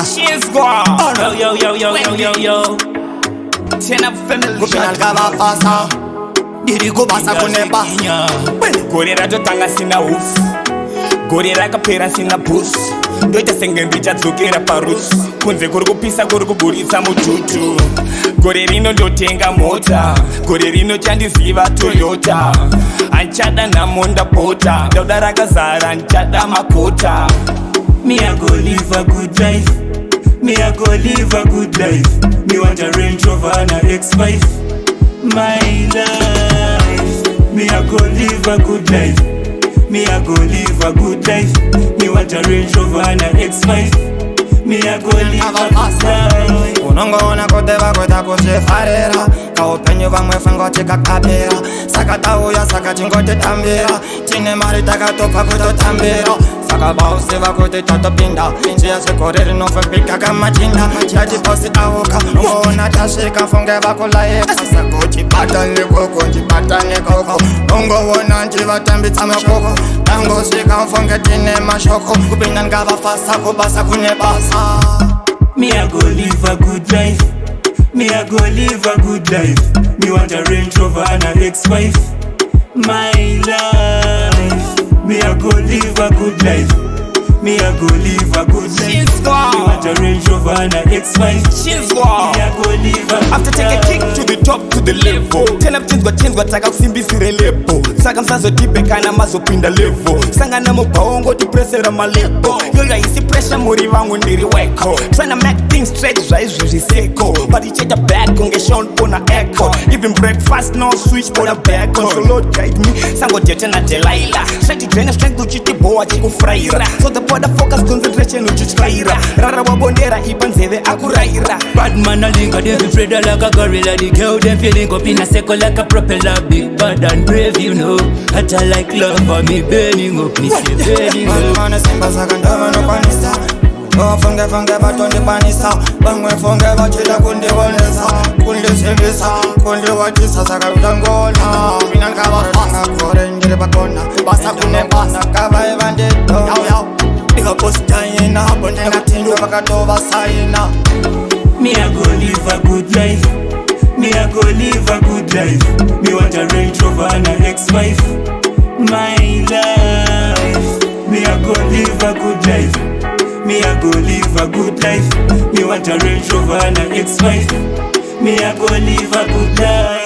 She's gone. Yo. Tena family. Kupinal kaba fasa. Diri kubasa kunepa. Gorera jotanga sina ufu. Gorera kapera sina bus. Ndoita sengembicha dzokera parus. Kunze kuri kupisa kuri kuburitsa mututu. Gore rino ndotenga mota. Gore rino chandiziva Toyota. Anchada namonda pota. Dauda rakazara anchada makota. Me I go live a good life. Me I go live a good life. Me want a Range Rover and a X5. My life. Me I go live a good life. Me I go live a good life. Me want a Range Rover and a X5. Me I go live a good life. Unongoona kuteva kweta kuzifarira kaupenyu vamwe fengotika kabira saka tauya saka tingotitambira tine mari takatopa kutotambira saka bausiva kuti tatopinda njia zvikore rinofembika kamachinda chatiposi auka ungoona tasvika funge vakulaika sakuti batane koko ungoona njivatambitsa makoko tangosvika funge tine mashoko kupinda ngavafasa kubasa kune basa. Me I go live a good life. Me I go live a good life. Me want a Range Rover and a X5. My life. Me I go live a good life. Me I go live a good life. She's gone. Me want a Range Rover and a X5. She's gone. Me I go live a good After take a kick to the top to the level. Tell them things got change wataka kusimbisire lepo. Saka msanzo tipe kana mazopinda level. Sanga na mubongo tipresera malepo. Yoga isi pressure muri vangu ndiri weko. Tryna make things straight rise riseko. But it check the back konge shon pona echo. Even breakfast no switch pona back. So Lord guide me. Sango jete na Delilah. Straight to drain strength uchiti boa chiku fraira. So the border focus concentration uchichkaira. Rara wabondera ipanzeve akuraira. Bad man a link, they be afraid like a gorilla. The girl them feeling up in a circle like a propeller. Big bad and brave, you know. Hata like love for me burning up, me say burning up. Mwana simba saka ndova no panisa. Funge batondi panisa. Bangwe funge bachida kundi wanesa. Kundi simbisa, kundi wachisa saka utangona. Mina nkaba fanga kore njiri bakona. Basa kune basa kaba evandito. Yao. Diga posta ina, bonde ngatindu bakatova saina. Me I go live a good life. Me I go live a good life. Me want a Range Rover and a X5. My life. Me I go live a good life. Me I go live a good life. Me want a Range Rover and a X5. Me I go live a good life.